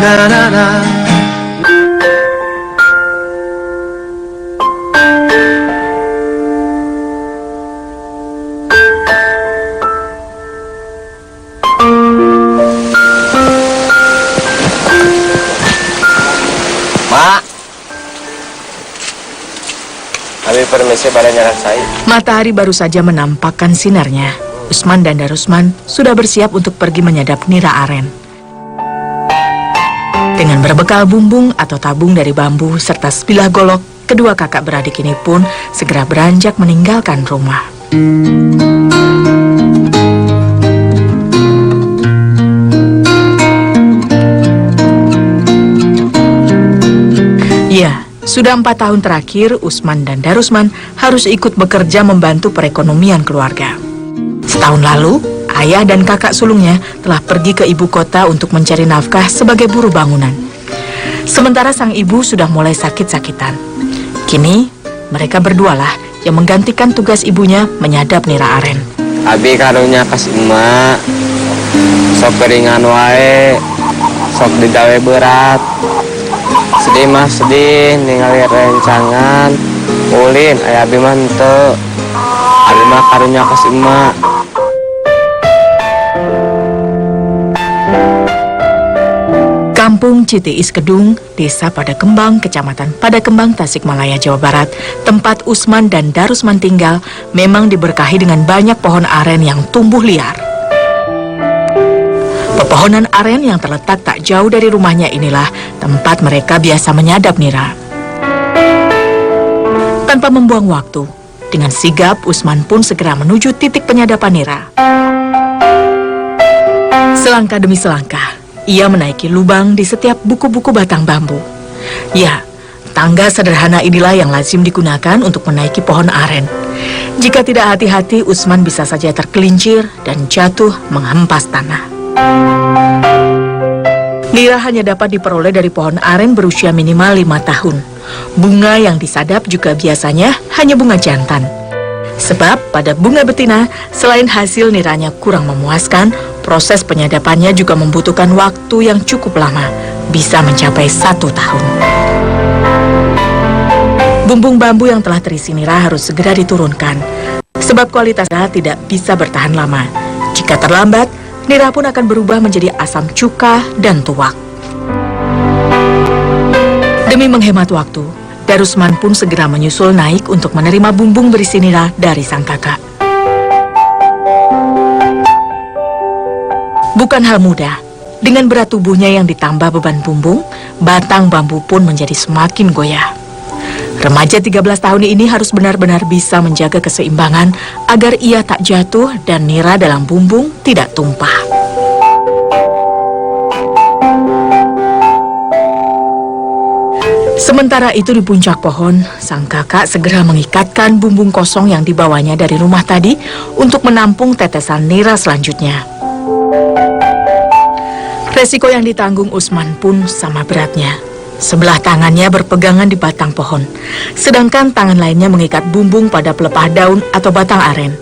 na na na. Mak, kami permisi pada nyaran saya. Matahari baru saja menampakkan sinarnya. Usman dan Darusman sudah bersiap untuk pergi menyadap nira aren. Dengan berbekal bumbung atau tabung dari bambu serta sebilah golok, kedua kakak beradik ini pun segera beranjak meninggalkan rumah. Ya, sudah 4 tahun terakhir Usman dan Darusman harus ikut bekerja membantu perekonomian keluarga. Setahun lalu, ayah dan kakak sulungnya telah pergi ke ibu kota untuk mencari nafkah sebagai buruh bangunan. Sementara sang ibu sudah mulai sakit-sakitan. Kini, mereka berdualah yang menggantikan tugas ibunya menyadap nira aren. Abi karunya kasih emak, sok keringan wae, sok digawe berat. Sedih mah sedih, ningali rencangan, ulin, ayah abi mah henteu. Abi mah karunya kasih emak. Kampung Citiis Kedung, Desa Padakembang, Kecamatan Padakembang, Tasikmalaya, Jawa Barat, tempat Usman dan Darusman tinggal, memang diberkahi dengan banyak pohon aren yang tumbuh liar. Pepohonan aren yang terletak tak jauh dari rumahnya inilah tempat mereka biasa menyadap nira. Tanpa membuang waktu, dengan sigap Usman pun segera menuju titik penyadapan nira. Selangkah demi selangkah, ia menaiki lubang di setiap buku-buku batang bambu. Ya, tangga sederhana inilah yang lazim digunakan untuk menaiki pohon aren. Jika tidak hati-hati, Usman bisa saja tergelincir dan jatuh menghempas tanah. Nira hanya dapat diperoleh dari pohon aren berusia minimal 5 tahun. Bunga yang disadap juga biasanya hanya bunga jantan. Sebab pada bunga betina, selain hasil niranya kurang memuaskan, proses penyadapannya juga membutuhkan waktu yang cukup lama, bisa mencapai 1 tahun. Bumbung bambu yang telah terisi nira harus segera diturunkan, sebab kualitasnya tidak bisa bertahan lama. Jika terlambat, nira pun akan berubah menjadi asam cuka dan tuak. Demi menghemat waktu, Darusman pun segera menyusul naik untuk menerima bumbung berisi nira dari sang kakak. Bukan hal mudah, dengan berat tubuhnya yang ditambah beban bumbung, batang bambu pun menjadi semakin goyah. Remaja 13 tahun ini harus benar-benar bisa menjaga keseimbangan agar ia tak jatuh dan nira dalam bumbung tidak tumpah. Sementara itu di puncak pohon, sang kakak segera mengikatkan bumbung kosong yang dibawanya dari rumah tadi untuk menampung tetesan nira selanjutnya. Resiko yang ditanggung Usman pun sama beratnya. Sebelah tangannya berpegangan di batang pohon, sedangkan tangan lainnya mengikat bumbung pada pelepah daun atau batang aren.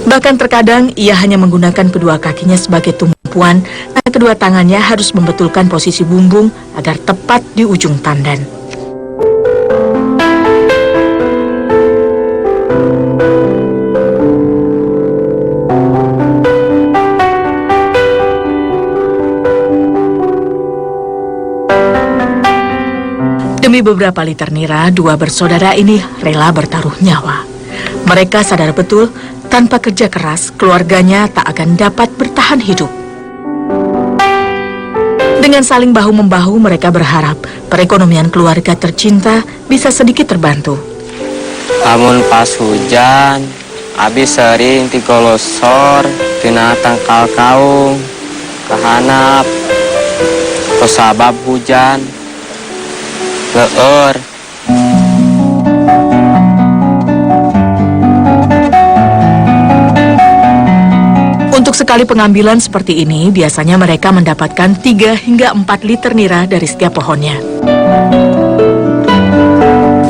Bahkan terkadang ia hanya menggunakan kedua kakinya sebagai tumpuan, dan kedua tangannya harus membetulkan posisi bumbung agar tepat di ujung tandan. Demi beberapa liter nira, dua bersaudara ini rela bertaruh nyawa. Mereka sadar betul, tanpa kerja keras, keluarganya tak akan dapat bertahan hidup. Dengan saling bahu-membahu, mereka berharap perekonomian keluarga tercinta bisa sedikit terbantu. Lamun pas hujan, abi sering tigolosor, tina tangkal kaung, kahanap, kusabab hujan. Leur. Untuk sekali pengambilan seperti ini, biasanya mereka mendapatkan 3 hingga 4 liter nira dari setiap pohonnya.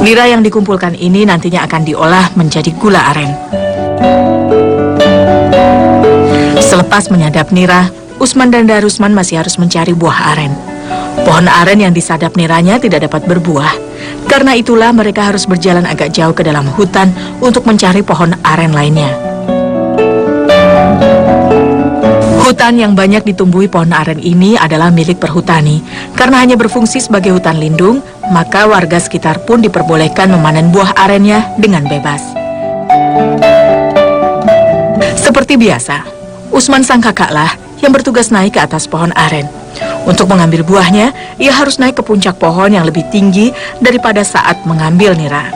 Nira yang dikumpulkan ini nantinya akan diolah menjadi gula aren. Selepas menyadap nira, Usman dan Darusman masih harus mencari buah aren. Pohon aren yang disadap niranya tidak dapat berbuah. Karena itulah mereka harus berjalan agak jauh ke dalam hutan untuk mencari pohon aren lainnya. Hutan yang banyak ditumbuhi pohon aren ini adalah milik perhutani. Karena hanya berfungsi sebagai hutan lindung, maka warga sekitar pun diperbolehkan memanen buah arennya dengan bebas. Seperti biasa, Usman sang kakaklah yang bertugas naik ke atas pohon aren. Untuk mengambil buahnya, ia harus naik ke puncak pohon yang lebih tinggi daripada saat mengambil nira.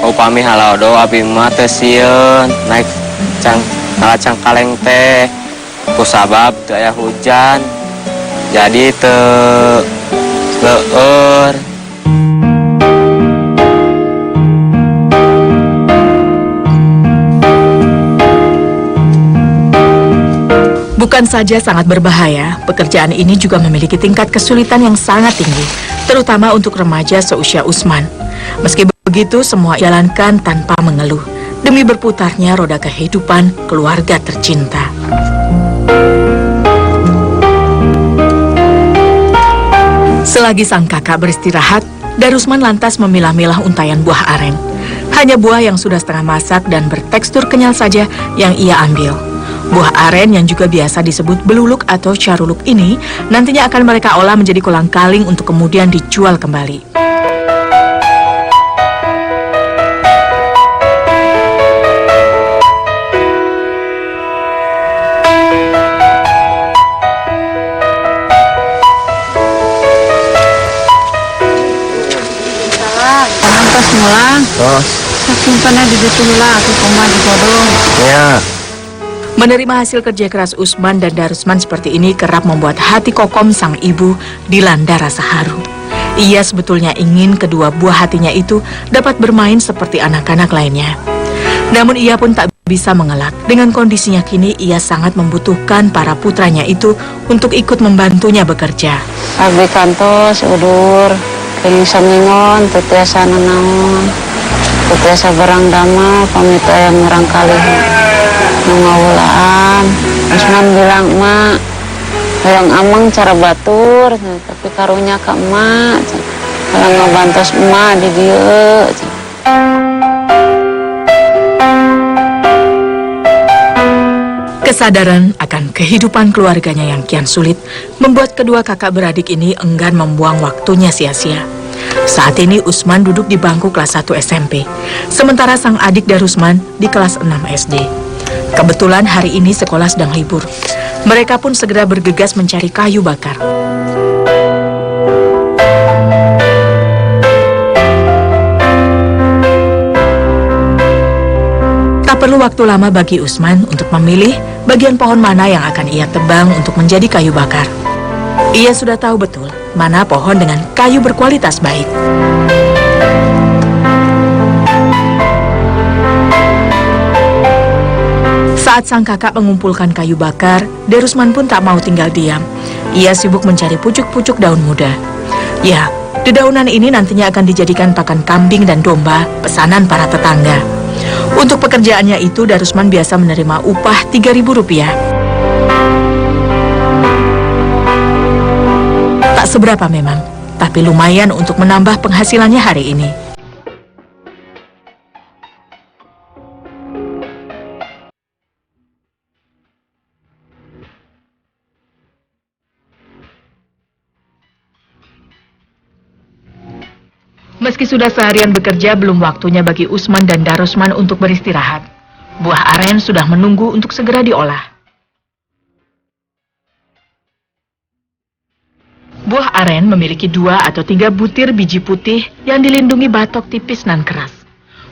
Upami halaudo abi mah teu sieun naik cangkaleng teh kusabab teu aya hujan. Jadi teu leueur. Bukan saja sangat berbahaya, pekerjaan ini juga memiliki tingkat kesulitan yang sangat tinggi, terutama untuk remaja seusia Usman. Meski begitu, semua jalankan tanpa mengeluh, demi berputarnya roda kehidupan keluarga tercinta. Selagi sang kakak beristirahat, Darusman lantas memilah-milah untayan buah aren. Hanya buah yang sudah setengah masak dan bertekstur kenyal saja yang ia ambil. Buah aren yang juga biasa disebut beluluk atau caruluk ini nantinya akan mereka olah menjadi kolang-kaling untuk kemudian dijual kembali. Pangantos mulang, Tos, saking pana di ditu heula aku koma di bodong. nya. Menerima hasil kerja keras Usman dan Darusman seperti ini kerap membuat hati kokom sang ibu dilanda rasa haru. Ia sebetulnya ingin kedua buah hatinya itu dapat bermain seperti anak-anak lainnya. Namun ia pun tak bisa mengelak. Dengan kondisinya kini, ia sangat membutuhkan para putranya itu untuk ikut membantunya bekerja. Abdi kantos udur, kini samingon, teu tiasa nanaon, teu tiasa barang damel, pamit aya ngarang kalih ngawulaan. Usman bilang, "Mak, hayang amang cara batur, tapi karunya ka emak, kalau ngabantos emak di dieu." Kesadaran akan kehidupan keluarganya yang kian sulit membuat kedua kakak beradik ini enggan membuang waktunya sia-sia. Saat ini Usman duduk di bangku kelas 1 SMP, sementara sang adik Darusman di kelas 6 SD. Kebetulan hari ini sekolah sedang libur. Mereka pun segera bergegas mencari kayu bakar. Tak perlu waktu lama bagi Usman untuk memilih bagian pohon mana yang akan ia tebang untuk menjadi kayu bakar. Ia sudah tahu betul mana pohon dengan kayu berkualitas baik. Saat sang kakak mengumpulkan kayu bakar, Darusman pun tak mau tinggal diam. Ia sibuk mencari pucuk-pucuk daun muda. Ya, dedaunan ini nantinya akan dijadikan pakan kambing dan domba pesanan para tetangga. Untuk pekerjaannya itu, Darusman biasa menerima upah Rp3.000. Tak seberapa memang, tapi lumayan untuk menambah penghasilannya hari ini. Meski sudah seharian bekerja, belum waktunya bagi Usman dan Darusman untuk beristirahat. Buah aren sudah menunggu untuk segera diolah. Buah aren memiliki 2 atau 3 butir biji putih yang dilindungi batok tipis nan keras.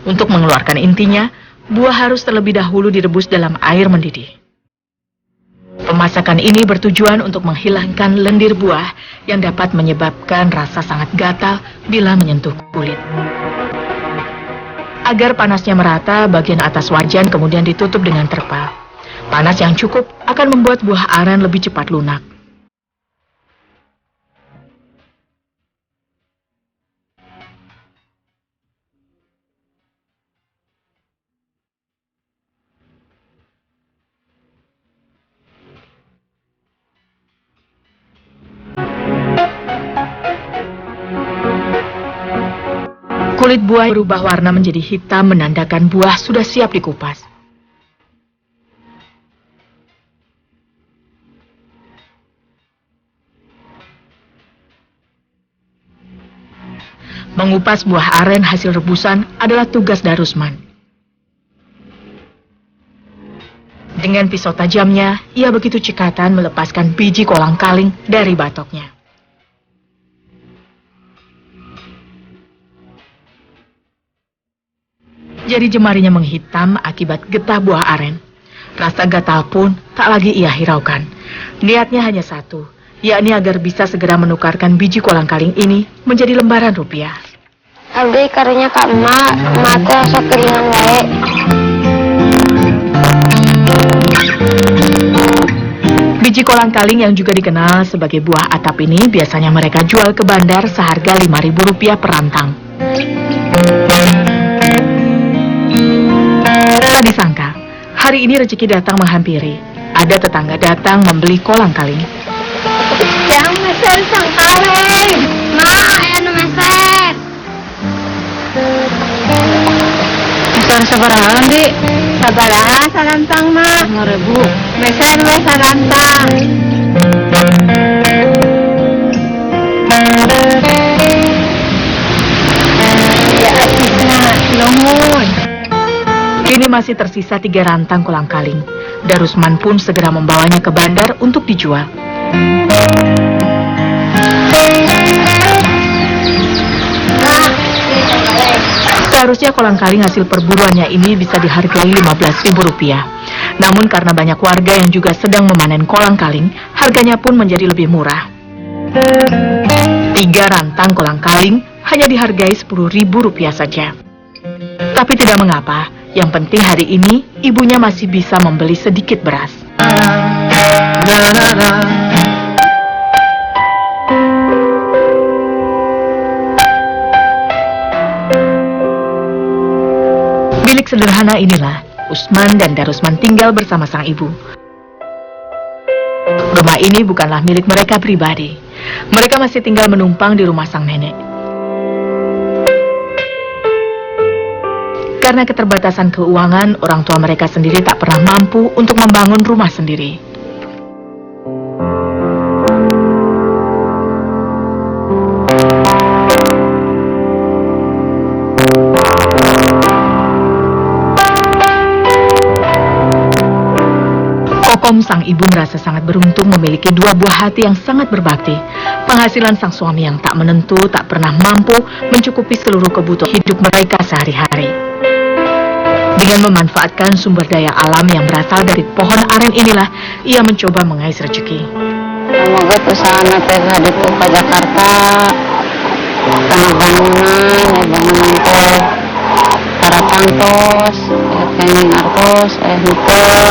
Untuk mengeluarkan intinya, buah harus terlebih dahulu direbus dalam air mendidih. Pemasakan ini bertujuan untuk menghilangkan lendir buah yang dapat menyebabkan rasa sangat gatal bila menyentuh kulit. Agar panasnya merata, bagian atas wajan kemudian ditutup dengan terpal. Panas yang cukup akan membuat buah aren lebih cepat lunak. Kulit buah berubah warna menjadi hitam menandakan buah sudah siap dikupas. Mengupas buah aren hasil rebusan adalah tugas Darusman. Dengan pisau tajamnya, ia begitu cekatan melepaskan biji kolang-kaling dari batoknya. Jari jemarinya menghitam akibat getah buah aren. Rasa gatal pun tak lagi ia hiraukan. Niatnya hanya satu, yakni agar bisa segera menukarkan biji kolang-kaling ini menjadi lembaran rupiah. Abdi karunya ka emak, emak teh sok keringan wae. Biji kolang-kaling yang juga dikenal sebagai buah atap ini biasanya mereka jual ke bandar seharga Rp5.000 per rantang. Tak disangka, hari ini rezeki datang menghampiri. Ada tetangga datang membeli kolang-kaling. Yang meser sang kaleng, mak aya nu meser. Meser sabaraha, Di? Sabaraha sarantang mah? 5.000. Meser we sarantang. Ya atisna, nuhun. Kini masih tersisa 3 rantang kolang-kaling. Darusman pun segera membawanya ke bandar untuk dijual. Seharusnya kolang-kaling hasil perburuannya ini bisa dihargai Rp15.000. Namun karena banyak warga yang juga sedang memanen kolang-kaling, harganya pun menjadi lebih murah. 3 rantang kolang-kaling hanya dihargai Rp10.000 saja. Tapi tidak mengapa, yang penting hari ini ibunya masih bisa membeli sedikit beras. Bilik sederhana inilah Usman dan Darusman tinggal bersama sang ibu. Rumah ini bukanlah milik mereka pribadi. Mereka masih tinggal menumpang di rumah sang nenek. Karena keterbatasan keuangan, orang tua mereka sendiri tak pernah mampu untuk membangun rumah sendiri. Kokom sang ibu merasa sangat beruntung memiliki 2 buah hati yang sangat berbakti. Penghasilan sang suami yang tak menentu tak pernah mampu mencukupi seluruh kebutuhan hidup mereka sehari-hari. Dengan memanfaatkan sumber daya alam yang berasal dari pohon aren inilah, ia mencoba mengais rezeki. Semoga usaha teh haditu ke Jakarta, karena bangunan teh para tangtos, kenging artos, henteu,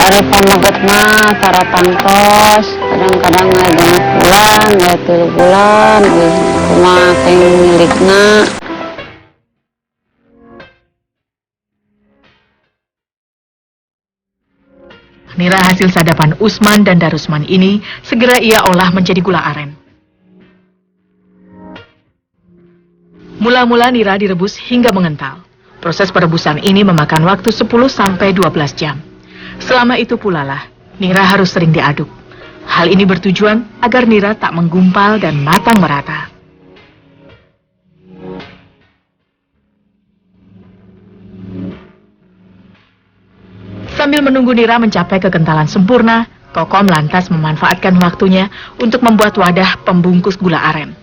ari pamaget mah para tangtos, kadang-kadang ada bulan, ada 3 bulan, rumah kenging milikna. Nira hasil sadapan Usman dan Darusman ini segera ia olah menjadi gula aren. Mula-mula nira direbus hingga mengental. Proses perebusan ini memakan waktu 10-12 jam. Selama itu pula lah, nira harus sering diaduk. Hal ini bertujuan agar nira tak menggumpal dan matang merata. Sambil menunggu nira mencapai kekentalan sempurna, Kokom lantas memanfaatkan waktunya untuk membuat wadah pembungkus gula aren.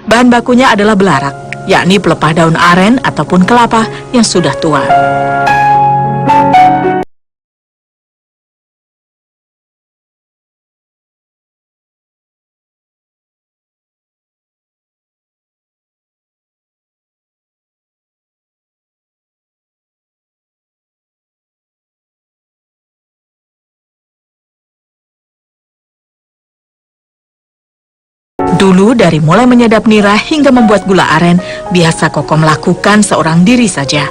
Bahan bakunya adalah belarak, yakni pelepah daun aren ataupun kelapa yang sudah tua. Dulu dari mulai menyadap nira hingga membuat gula aren, biasa Kokom lakukan seorang diri saja.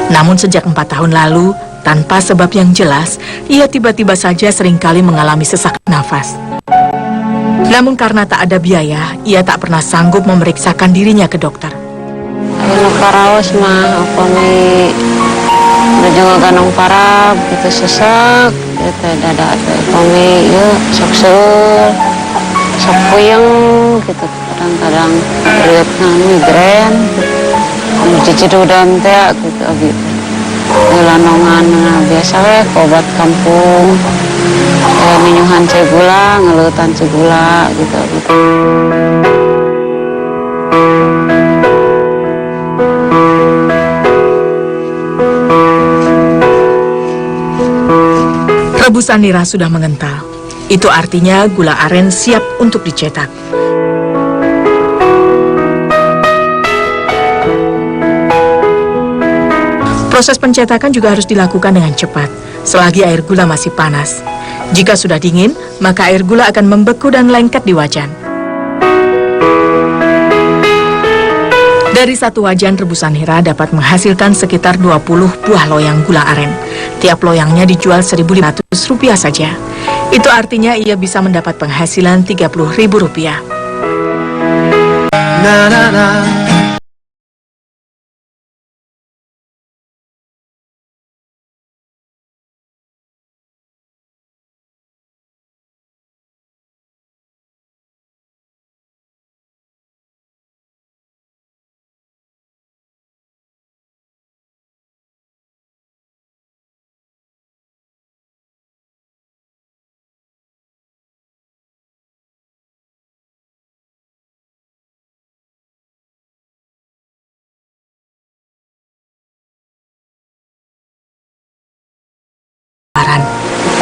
Namun sejak 4 tahun lalu, tanpa sebab yang jelas, ia tiba-tiba saja seringkali mengalami sesak nafas. Namun karena tak ada biaya, ia tak pernah sanggup memeriksakan dirinya ke dokter. Anu karaos mah upami juga ganong parab gitu sesak gitu dada upami yuk sok seul sok puyeng gitu kadang-kadang berat migren gitu. Cici dudam teh gitu gitu ngelanongan biasa we obat kampung minюhan cegula ngelutan cegula gitu gitu. Rebusan nira sudah mengental. Itu artinya gula aren siap untuk dicetak. Proses pencetakan juga harus dilakukan dengan cepat, selagi air gula masih panas. Jika sudah dingin, maka air gula akan membeku dan lengket di wajan. Dari satu wajan rebusan nira dapat menghasilkan sekitar 20 buah loyang gula aren. Tiap loyangnya dijual Rp1.500 saja. Itu artinya ia bisa mendapat penghasilan Rp30.000.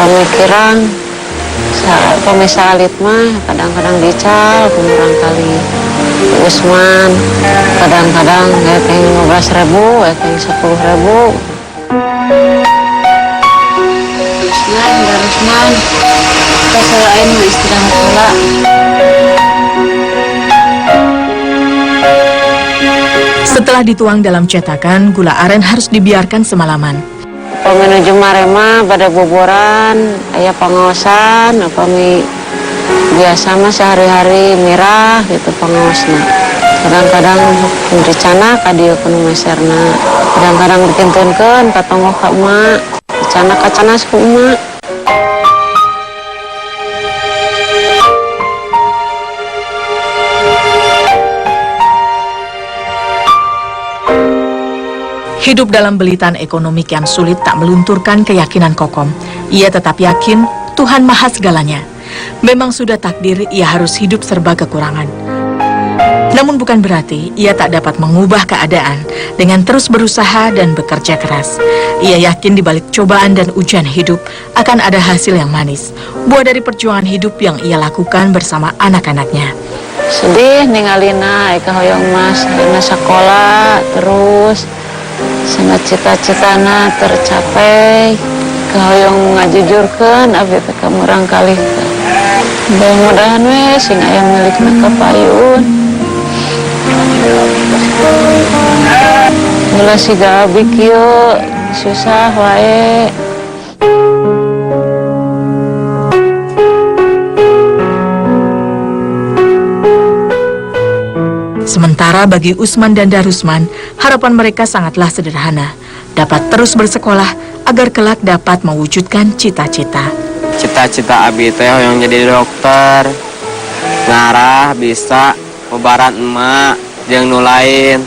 Pemikiran pemisalit mah kadang-kadang dical kurang kali Usman kadang-kadang kayak 15.000 kayak 10.000 Usman keselain mah istirahat pula. Setelah dituang dalam cetakan, gula aren harus dibiarkan semalaman. Menuju marema pada boboran aya pangaosan apa biasa mah sehari-hari mirah gitu pangaosna kadang-kadang dicana ka dieu kudu meserna kadang-kadang dikintunkeun ka tonggok ka emak dicana ka canas ku emak. Hidup dalam belitan ekonomi yang sulit tak melunturkan keyakinan Kokom. Ia tetap yakin Tuhan Maha Segalanya. Memang sudah takdir ia harus hidup serba kekurangan. Namun bukan berarti ia tak dapat mengubah keadaan dengan terus berusaha dan bekerja keras. Ia yakin di balik cobaan dan ujian hidup akan ada hasil yang manis, buah dari perjuangan hidup yang ia lakukan bersama anak-anaknya. Sedih ningalina eka hoyong mas na sekolah terus sama cita-citana tercapai kahoyong ngajujurkeun abdi teh kamurang kali mudah-mudahan we sing aya milikna kapayun mula siga abdi kieu susah wae. Sementara bagi Usman dan Darusman, harapan mereka sangatlah sederhana, dapat terus bersekolah agar kelak dapat mewujudkan cita-cita. Cita-cita abi teh yang jadi dokter, ngarah bisa obaran emak jeung nu lain.